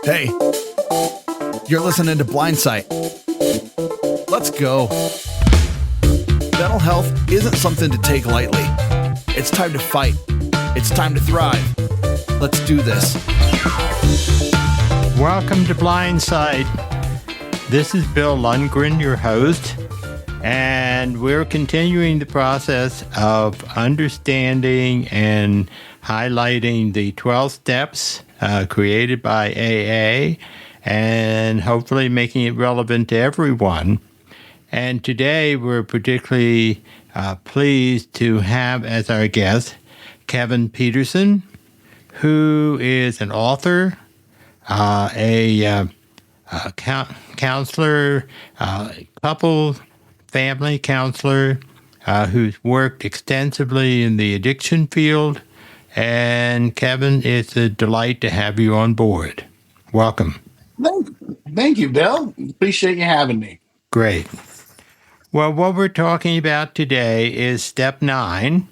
Hey, you're listening to Blindsight. Let's go. Mental health isn't something to take lightly. It's time to fight. It's time to thrive. Let's do this. Welcome to Blindsight. This is Bill Lundgren, your host, and we're continuing the process of understanding and highlighting the 12 steps created by AA and hopefully making it relevant to everyone. And today we're particularly pleased to have as our guest Kevin Peterson, who is an author, a counselor, couple family counselor who's worked extensively in the addiction field. And Kevin, it's a delight to have you on board. Welcome. Thank you, Bill. Appreciate you having me. Great. Well, what we're talking about today is step 9.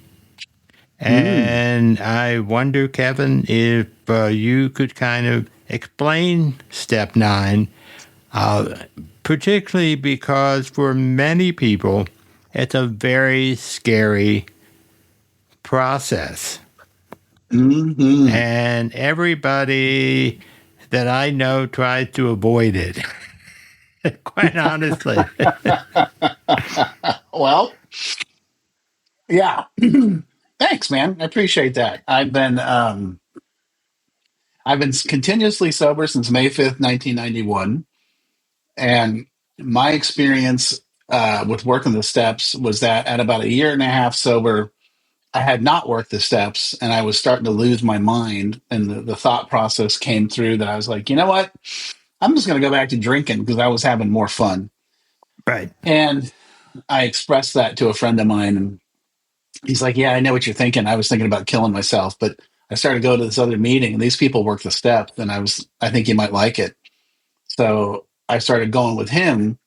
And I wonder, Kevin, if you could kind of explain step 9, particularly because for many people, it's a very scary process. Mm-hmm. And everybody that I know tries to avoid it, quite honestly. Well, yeah. Thanks, man. I appreciate that. I've been continuously sober since May 5th, 1991. And my experience with working the steps was that at about a year and a half sober, I had not worked the steps and I was starting to lose my mind. And the thought process came through that I was like, you know what? I'm just going to go back to drinking because I was having more fun. Right. And I expressed that to a friend of mine. And he's like, yeah, I know what you're thinking. I was thinking about killing myself. But I started to go to this other meeting and these people work the steps. And I think you might like it. So I started going with him.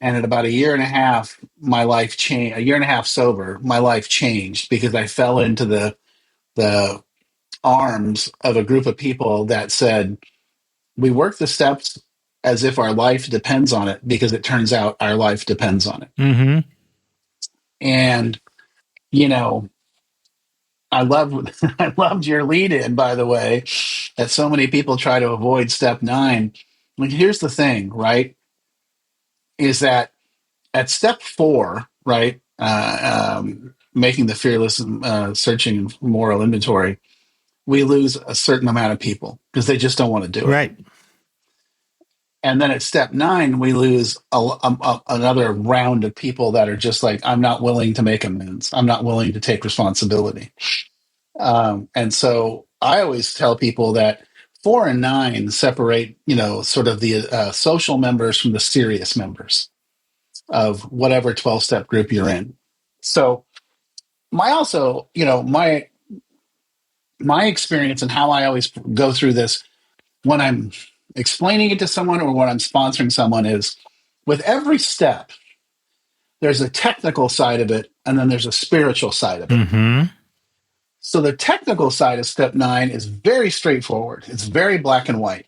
And at about a year and a half, my life changed. A year and a half sober, my life changed because I fell into the arms of a group of people that said, we work the steps as if our life depends on it, because it turns out our life depends on it. Mm-hmm. And, you know, I loved your lead in, by the way, that so many people try to avoid step 9. Like, here's the thing, right? Is that at step 4, right? Making the fearless searching and moral inventory, we lose a certain amount of people because they just don't want to do it. Right. And then at step 9, we lose another round of people that are just like, I'm not willing to make amends. I'm not willing to take responsibility. And so I always tell people that 4 and 9 separate, sort of the social members from the serious members of whatever 12-step group you're in. So my experience and how I always go through this when I'm explaining it to someone or when I'm sponsoring someone is, with every step, there's a technical side of it and then there's a spiritual side of it. Mm-hmm. So the technical side of step 9 is very straightforward. It's very black and white.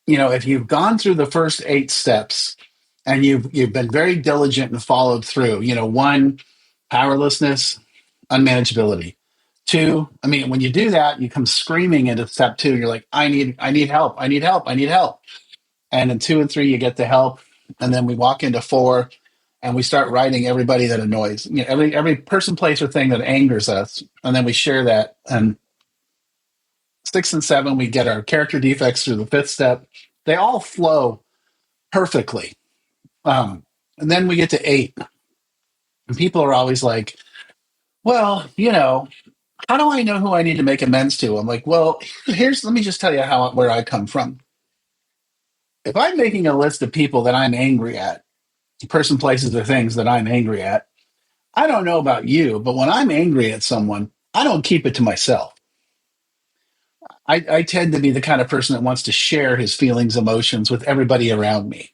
If you've gone through the first 8 steps and you've been very diligent and followed through, 1, powerlessness, unmanageability. 2, when you do that, you come screaming into step 2. You're like, I need help. I need help. I need help. And in 2 and 3, you get the help. And then we walk into 4 and we start writing everybody that annoys, every person, place, or thing that angers us. And then we share that. And 6 and 7, we get our character defects through the 5th step. They all flow perfectly. And then we get to 8. And people are always like, well, how do I know who I need to make amends to? I'm like, well, let me just tell you where I come from. If I'm making a list of people that I'm angry at, person, places, or things that I'm angry at, I don't know about you, but when I'm angry at someone, I don't keep it to myself. I tend to be the kind of person that wants to share his feelings, emotions with everybody around me.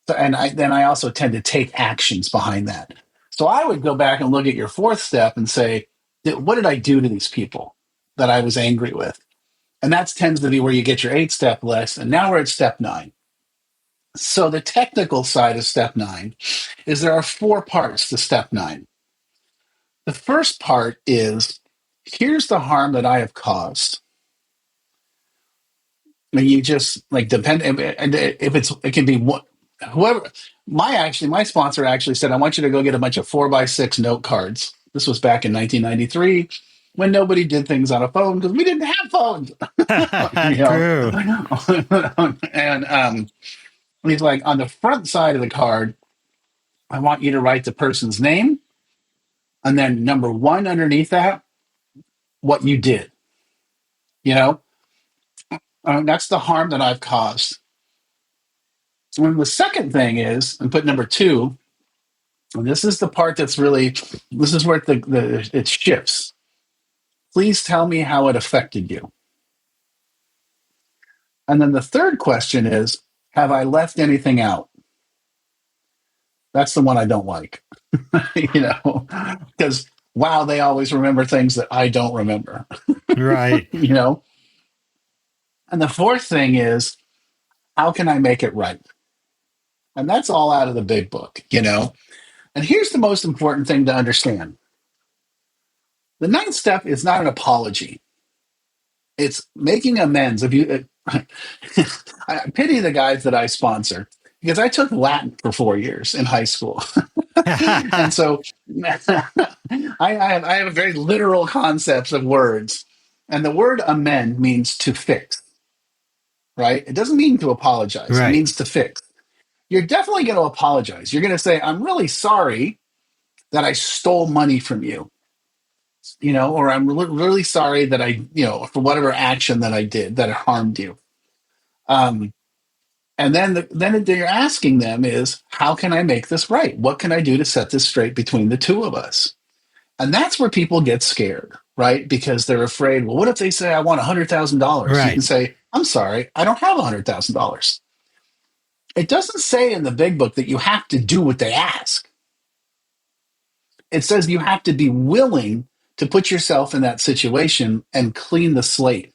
So, and I also tend to take actions behind that. So I would go back and look at your 4th step and say, what did I do to these people that I was angry with? And that tends to be where you get your 8-step list. And now we're at step 9. So the technical side of step 9 is there are 4 parts to step 9. The first part is, here's the harm that I have caused. And you just like depend, and if it can be whoever. My sponsor actually said, I want you to go get a bunch of 4x6 note cards. This was back in 1993 when nobody did things on a phone because we didn't have phones. You know? True. And he's like, on the front side of the card, I want you to write the person's name, and then number 1 underneath that, what you did. You know, that's the harm that I've caused. And the second thing is, and put number 2, and this is the part that's really, this is where it shifts. Please tell me how it affected you. And then the third question is, have I left anything out? That's the one I don't like, you know, because wow, they always remember things that I don't remember, Right. you know. And the fourth thing is, how can I make it right? And that's all out of the big book, you know. And here's the most important thing to understand. The 9th step is not an apology. It's making amends. If you, I pity the guys that I sponsor because I took Latin for 4 years in high school. And so I have very literal concepts of words. And the word amend means to fix, right? It doesn't mean to apologize. It Right. means to fix. You're definitely going to apologize. You're going to say, I'm really sorry that I stole money from you, you know, or I'm really sorry that I, you know, for whatever action that I did that harmed you. And then they're asking them is, how can I make this right? What can I do to set this straight between the two of us? And that's where people get scared, right? Because they're afraid, well, what if they say I want $100,000? You Right. can say, I'm sorry, I don't have $100,000. It doesn't say in the big book that you have to do what they ask. It says you have to be willing to put yourself in that situation and clean the slate.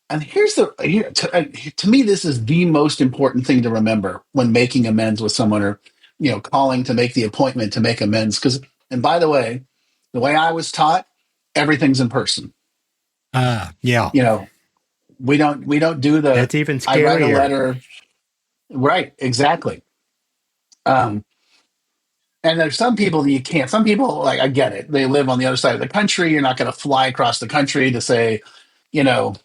And to me, this is the most important thing to remember when making amends with someone, or, you know, calling to make the appointment to make amends. Because, and by the way I was taught, everything's in person. Yeah. You know, we don't do the, That's even I write a scarier. letter. Right. Exactly. And there's some people that you can't. Some people, like, I get it. They live on the other side of the country. You're not going to fly across the country to say, you know,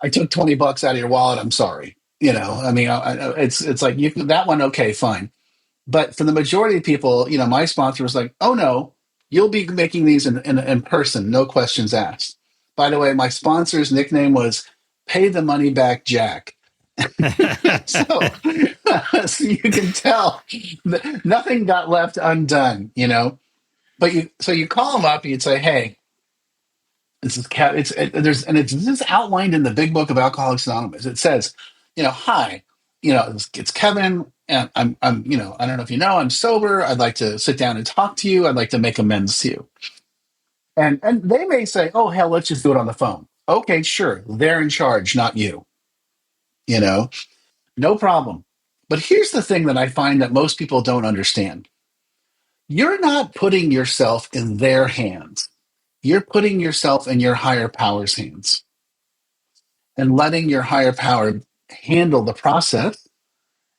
I took $20 out of your wallet. I'm sorry. You know, I mean, it's like you can, that one. Okay, fine. But for the majority of people, you know, my sponsor was like, oh no, you'll be making these in person. No questions asked. By the way, my sponsor's nickname was Pay the Money Back Jack. so, so you can tell that nothing got left undone, you know, but you call them up, you'd say, hey, this is this is outlined in the big book of Alcoholics Anonymous. It says, you know, hi, you know, it's Kevin, and I'm, you know, I don't know if you know, I'm sober. I'd like to sit down and talk to you. I'd like to make amends to you. And they may say, oh hell, let's just do it on the phone. Okay, sure. They're in charge, not you. You know, no problem. But here's the thing that I find that most people don't understand. You're not putting yourself in their hands. You're putting yourself in your higher power's hands and letting your higher power handle the process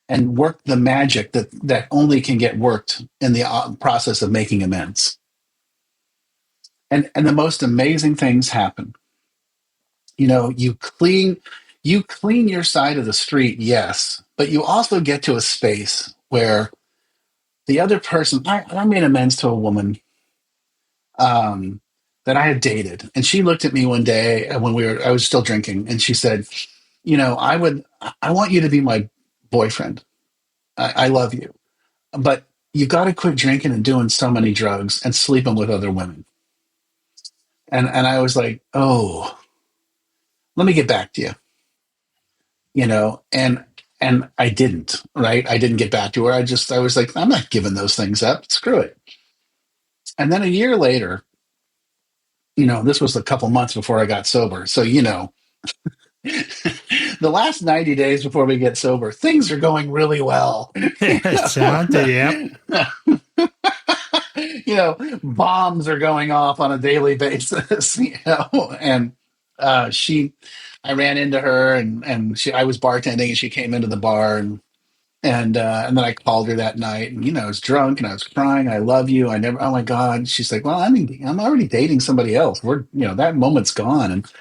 and work the magic that only can get worked in the process of making amends. And the most amazing things happen. You know, you clean your side of the street, yes, but you also get to a space where the other person, I made amends to a woman that I had dated, and she looked at me one day when I was still drinking, and she said, you know, I want you to be my boyfriend. I love you, but you got to quit drinking and doing so many drugs and sleeping with other women. And I was like, oh, let me get back to you, you know, and I didn't, right? I didn't get back to her. I was like, I'm not giving those things up. Screw it. And then a year later, This was a couple months before I got sober. So, the last 90 days before we get sober, things are going really well. Sounds, yep. Bombs are going off on a daily basis, and I ran into her and I was bartending and she came into the bar and then I called her that night and, I was drunk and I was crying. I love you. Oh my God. She's like, well, I'm already dating somebody else. That moment's gone. And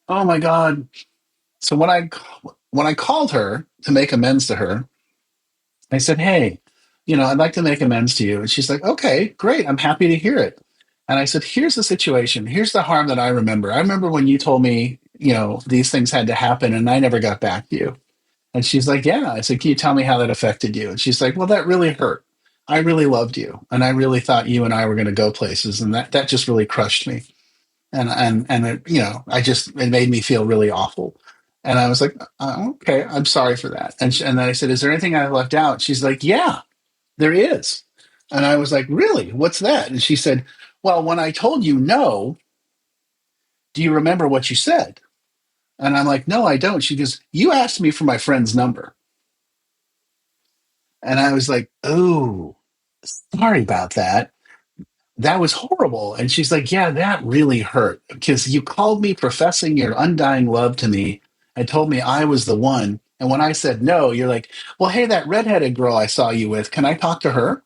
oh my God. So when I called her to make amends to her, I said, hey, I'd like to make amends to you. And she's like, okay, great. I'm happy to hear it. And I said, here's the situation. Here's the harm that I remember. I remember when you told me, these things had to happen and I never got back to you. And she's like, yeah. I said, can you tell me how that affected you? And she's like, well, that really hurt. I really loved you. And I really thought you and I were going to go places. And that just really crushed me. And it, it made me feel really awful. And I was like, okay, I'm sorry for that. And then I said, is there anything I left out? She's like, yeah, there is. And I was like, really? What's that? And she said, well, when I told you no, do you remember what you said? And I'm like, no, I don't. She goes, you asked me for my friend's number. And I was like, oh, sorry about that. That was horrible. And she's like, yeah, that really hurt because you called me professing your undying love to me and told me I was the one. And when I said no, you're like, well, hey, that redheaded girl I saw you with, can I talk to her?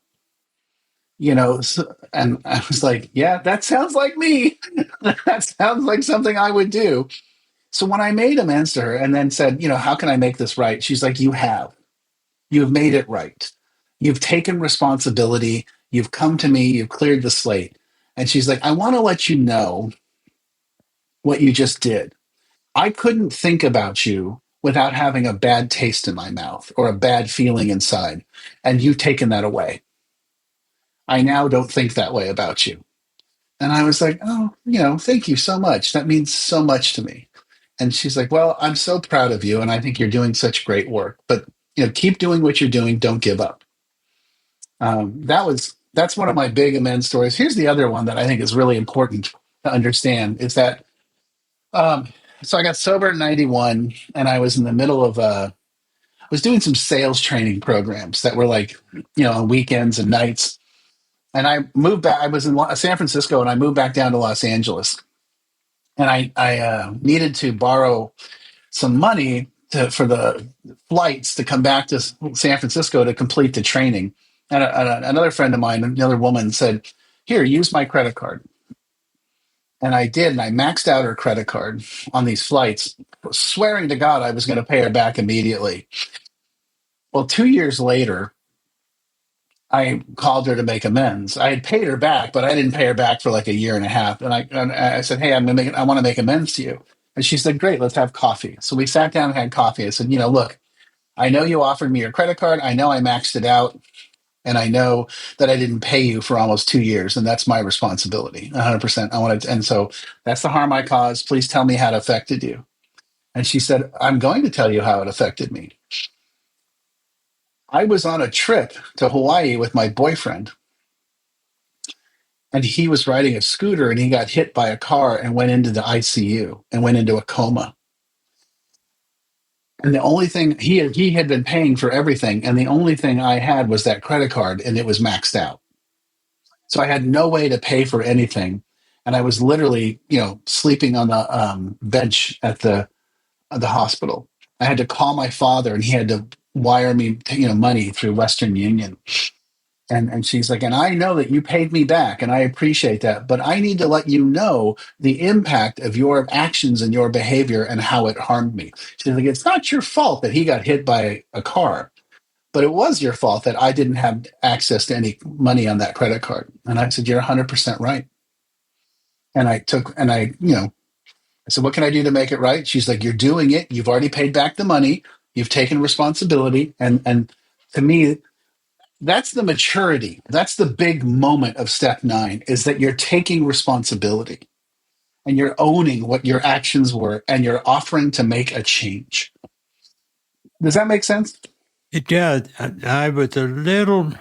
And I was like, yeah, that sounds like me. That sounds like something I would do. So when I made amends to her and then said, how can I make this right? She's like, you have. You've made it right. You've taken responsibility. You've come to me. You've cleared the slate. And she's like, I want to let you know what you just did. I couldn't think about you without having a bad taste in my mouth or a bad feeling inside. And you've taken that away. I now don't think that way about you. And I was like, oh, thank you so much. That means so much to me. And she's like, well, I'm so proud of you. And I think you're doing such great work. But, keep doing what you're doing. Don't give up. That's one of my big amends stories. Here's the other one that I think is really important to understand is that, so I got sober in 91 and I was in the middle of, I was doing some sales training programs that were like, on weekends and nights. And I moved back. I was in San Francisco and I moved back down to Los Angeles. And I needed to borrow some money for the flights to come back to San Francisco to complete the training. And another friend of mine, another woman, said, here, use my credit card. And I did. And I maxed out her credit card on these flights, swearing to God I was going to pay her back immediately. Well, 2 years later, I called her to make amends. I had paid her back, but I didn't pay her back for like a year and a half. And I said, hey, I want to make amends to you. And she said, great, let's have coffee. So we sat down and had coffee. I said, look, I know you offered me your credit card. I know I maxed it out. And I know that I didn't pay you for almost 2 years. And that's my responsibility, 100%. And so that's the harm I caused. Please tell me how it affected you. And she said, I'm going to tell you how it affected me. I was on a trip to Hawaii with my boyfriend. And he was riding a scooter and he got hit by a car and went into the ICU and went into a coma. And the only thing he had been paying for everything, and the only thing I had was that credit card, and it was maxed out. So I had no way to pay for anything, and I was literally, sleeping on the bench at the hospital. I had to call my father, and he had to wire me, money through Western Union. And she's like, and I know that you paid me back, and I appreciate that, but I need to let you know the impact of your actions and your behavior and how it harmed me. She's like, it's not your fault that he got hit by a car, but it was your fault that I didn't have access to any money on that credit card. And I said, you're 100% right. And I said, what can I do to make it right? She's like, you're doing it. You've already paid back the money. You've taken responsibility. And to me, that's the maturity. That's the big moment of step 9 is that you're taking responsibility and you're owning what your actions were and you're offering to make a change. Does that make sense? It does. I was a little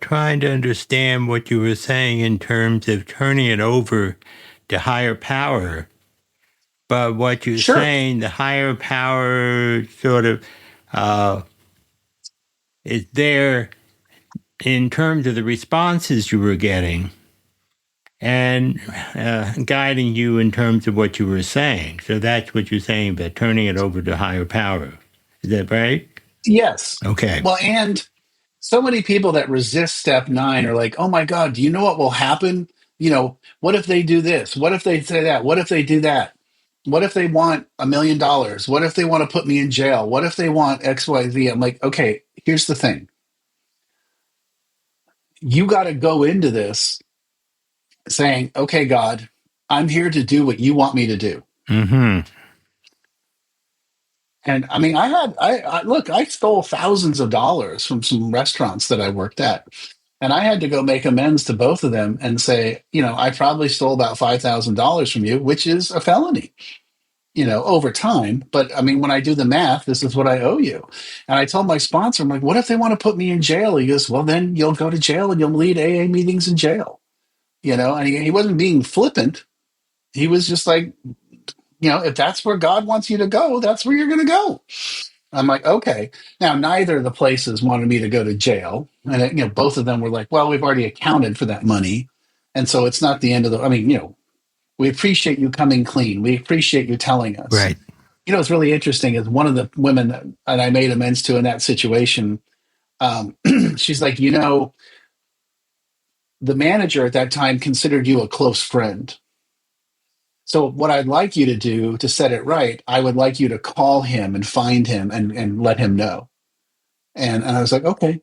trying to understand what you were saying in terms of turning it over to higher power. But what you're Sure. saying, the higher power sort of is there in terms of the responses you were getting and guiding you in terms of what you were saying. So that's what you're saying about turning it over to higher power. Is that right? Yes. Okay. Well, and so many people that resist step 9 are like, oh my God, do you know what will happen? What if they do this? What if they say that? What if they do that? What if they want $1 million? What if they want to put me in jail? What if they want XYZ? I'm like, okay, here's the thing. You got to go into this saying, okay, God, I'm here to do what you want me to do. Mm-hmm. And I mean, I stole thousands of dollars from some restaurants that I worked at. And I had to go make amends to both of them and say, I probably stole about $5,000 from you, which is a felony, over time. But I mean, when I do the math, this is what I owe you. And I told my sponsor, I'm like, what if they want to put me in jail? He goes, well, then you'll go to jail and you'll lead AA meetings in jail, and he wasn't being flippant. He was just like, if that's where God wants you to go, that's where you're going to go. I'm like, okay. Now, neither of the places wanted me to go to jail. And, both of them were like, well, we've already accounted for that money. And so it's not the end of we appreciate you coming clean. We appreciate you telling us. Right. What's really interesting is one of the women that I made amends to in that situation, she's like, the manager at that time considered you a close friend. So what I'd like you to do to set it right, I would like you to call him and find him and let him know. And I was like, okay,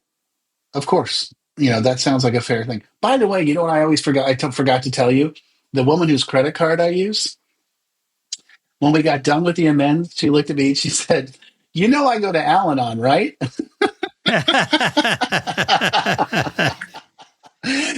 of course. That sounds like a fair thing. By the way, you know what I always forgot? Forgot to tell you. The woman whose credit card I use, when we got done with the amends, she looked at me and she said, I go to Al-Anon, right?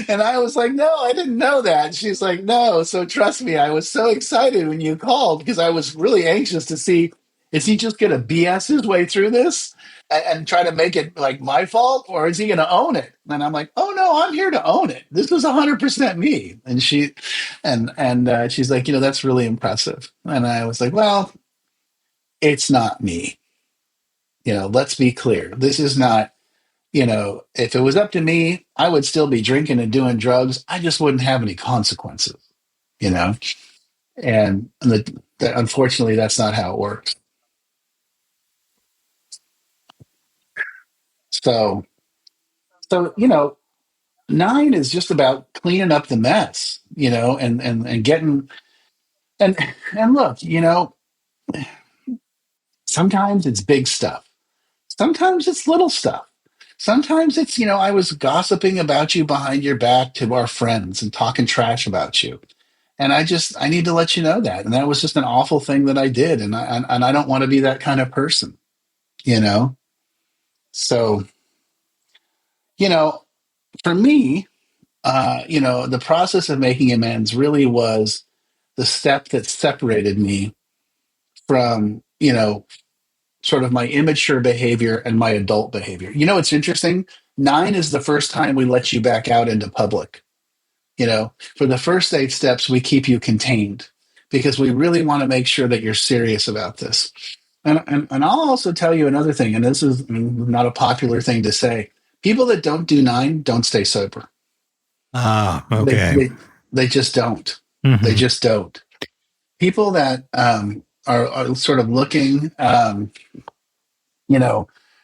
And I was like, no, I didn't know that. She's like, no. So trust me, I was so excited when you called because I was really anxious to see, is he just going to BS his way through this and try to make it like my fault, or is he going to own it? And I'm like, oh no, I'm here to own it. This was 100% me. And she's like, that's really impressive. And I was like, well, it's not me. Let's be clear. This is not. If it was up to me, I would still be drinking and doing drugs. I just wouldn't have any consequences, and unfortunately, that's not how it works. So, 9 is just about cleaning up the mess, and getting, and look, sometimes it's big stuff. Sometimes it's little stuff. Sometimes it's, I was gossiping about you behind your back to our friends and talking trash about you. And I need to let you know that. And that was just an awful thing that I did. And I don't want to be that kind of person, you know? So, you know, for me, the process of making amends really was the step that separated me from, sort of my immature behavior and my adult behavior. It's interesting. 9 is the first time we let you back out into public. For the first 8 steps, we keep you contained because we really want to make sure that you're serious about this. And I'll also tell you another thing, and this is not a popular thing to say. People that don't do 9 don't stay sober. Ah, okay. They just don't. Mm-hmm. They just don't. People that are sort of looking,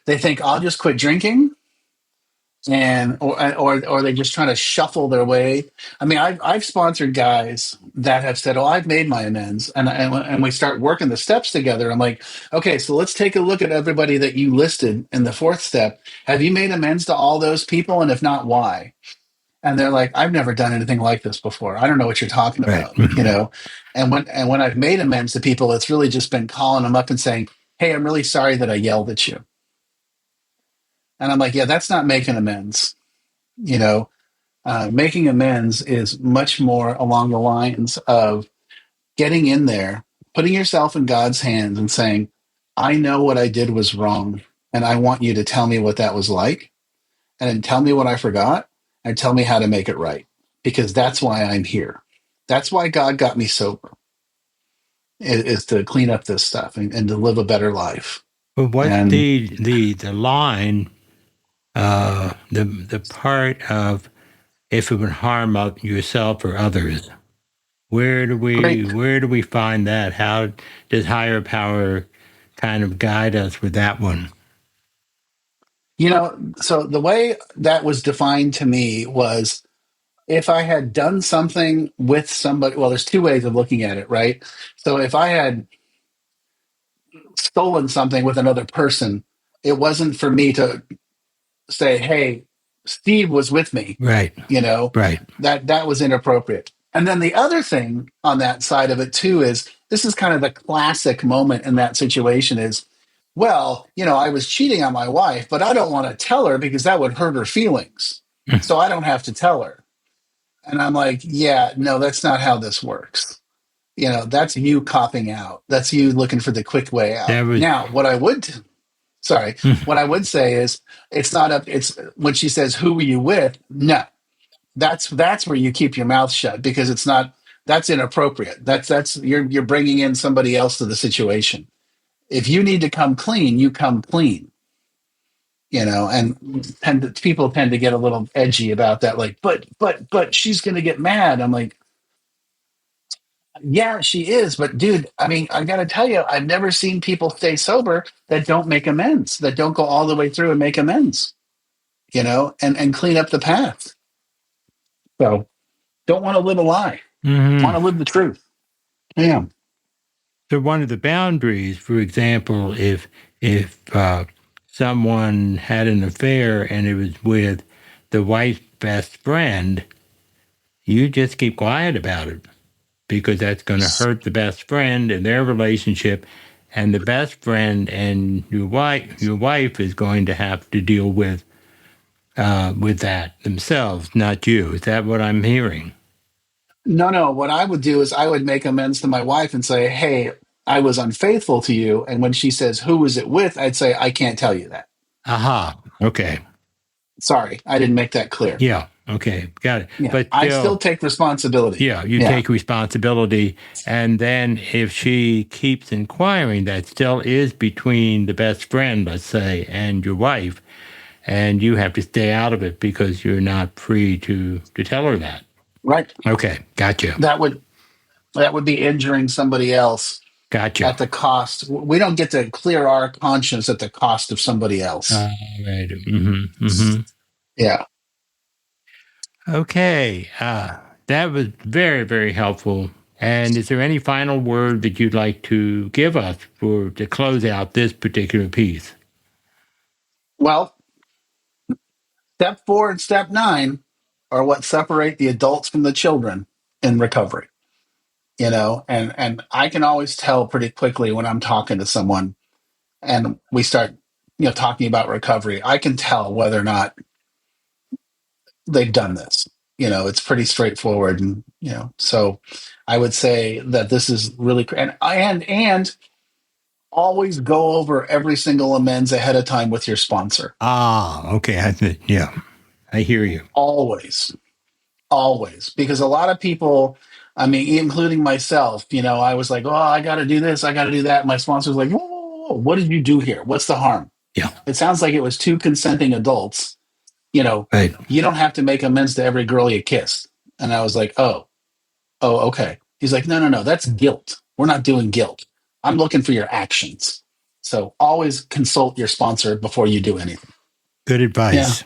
they think I'll just quit drinking, or they just trying to shuffle their way. I mean, I've sponsored guys that have said, "Oh, I've made my amends," and we start working the steps together. I'm like, okay, so let's take a look at everybody that you listed in the 4th step. Have you made amends to all those people, and if not, why? And they're like, I've never done anything like this before. I don't know what you're talking about, Right. And when I've made amends to people, it's really just been calling them up and saying, "Hey, I'm really sorry that I yelled at you." And I'm like, yeah, that's not making amends. Making amends is much more along the lines of getting in there, putting yourself in God's hands and saying, I know what I did was wrong. And I want you to tell me what that was like. And then tell me what I forgot and tell me how to make it right. Because that's why I'm here. That's why God got me sober, is to clean up this stuff and to live a better life. But what's And the line, the part of if it would harm yourself or others? Where do great. we find that? How does higher power kind of guide us with that one? So the way that was defined to me was if I had done something with somebody, well, there's two ways of looking at it, right? So if I had stolen something with another person, it wasn't for me to say, "Hey, Steve was with me," Right, you know, right. that was inappropriate. And then the other thing on that side of it too is this is kind of the classic moment in that situation is, well, I was cheating on my wife, but I don't want to tell her because that would hurt her feelings. So I don't have to tell her. And I'm like, yeah, no, that's not how this works. That's you copping out. That's you looking for the quick way out. That was Now, what I would say is it's not up. It's when she says, "Who were you with?" No, that's where you keep your mouth shut because it's not. That's inappropriate. That's you're bringing in somebody else to the situation. If you need to come clean, you come clean. And people tend to get a little edgy about that. Like, but she's going to get mad. I'm like, yeah, she is. But dude, I mean, I got to tell you, I've never seen people stay sober that don't make amends, that don't go all the way through and make amends, and clean up the path. So don't want to live a lie. Want to live the truth. Yeah. so one of the boundaries, for example, if someone had an affair and it was with the wife's best friend, you just keep quiet about it because that's going to hurt the best friend and their relationship, and the best friend and your wife is going to have to deal with that themselves, not you. Is that what I'm hearing? No. What I would do is I would make amends to my wife and say, "Hey, I was unfaithful to you." And when she says, "Who was it with?" I'd say, "I can't tell you that. Aha. Okay. Sorry, I didn't make that clear." Yeah. Okay. Got it. Yeah, But I still, still take responsibility. yeah, you Yeah, take responsibility. And then if she keeps inquiring, that still is between the best friend, let's say, and your wife. And you have to stay out of it because you're not free to tell her that. right. Okay. Gotcha. That would be injuring somebody else Gotcha. at the cost. We don't get to clear our conscience at the cost of somebody else. Right. Yeah. Okay. That was very, very helpful. And is there any final word that you'd like to give us to close out this particular piece? Well, step 4 and step 9 are what separate the adults from the children in recovery. And I can always tell pretty quickly when I'm talking to someone and we start, talking about recovery. I can tell whether or not they've done this. It's pretty straightforward, and so I would say that this is really and always go over every single amends ahead of time with your sponsor. Ah, okay. Yeah, I hear you. Always, because a lot of people, I mean, including myself, I was like, oh, I got to do this, I got to do that. My sponsor was like, whoa, whoa, whoa, what did you do here? What's the harm? Yeah. It sounds like it was two consenting adults. Right. You don't have to make amends to every girl you kissed. And I was like, oh, okay. He's like, no, that's guilt. We're not doing guilt. I'm looking for your actions. So always consult your sponsor before you do anything. Good Yeah. advice.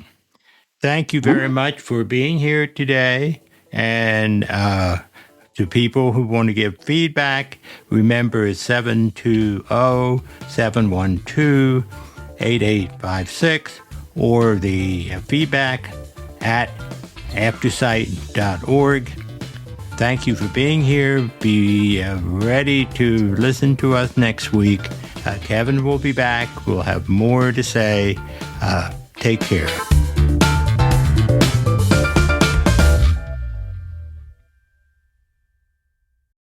Thank you very much for being here today. And to people who want to give feedback, remember it's 720-712-8856 or the feedback at aftersight.org. Thank you for being here. Be ready to listen to us next week. Kevin will be back. We'll have more to say. Take care.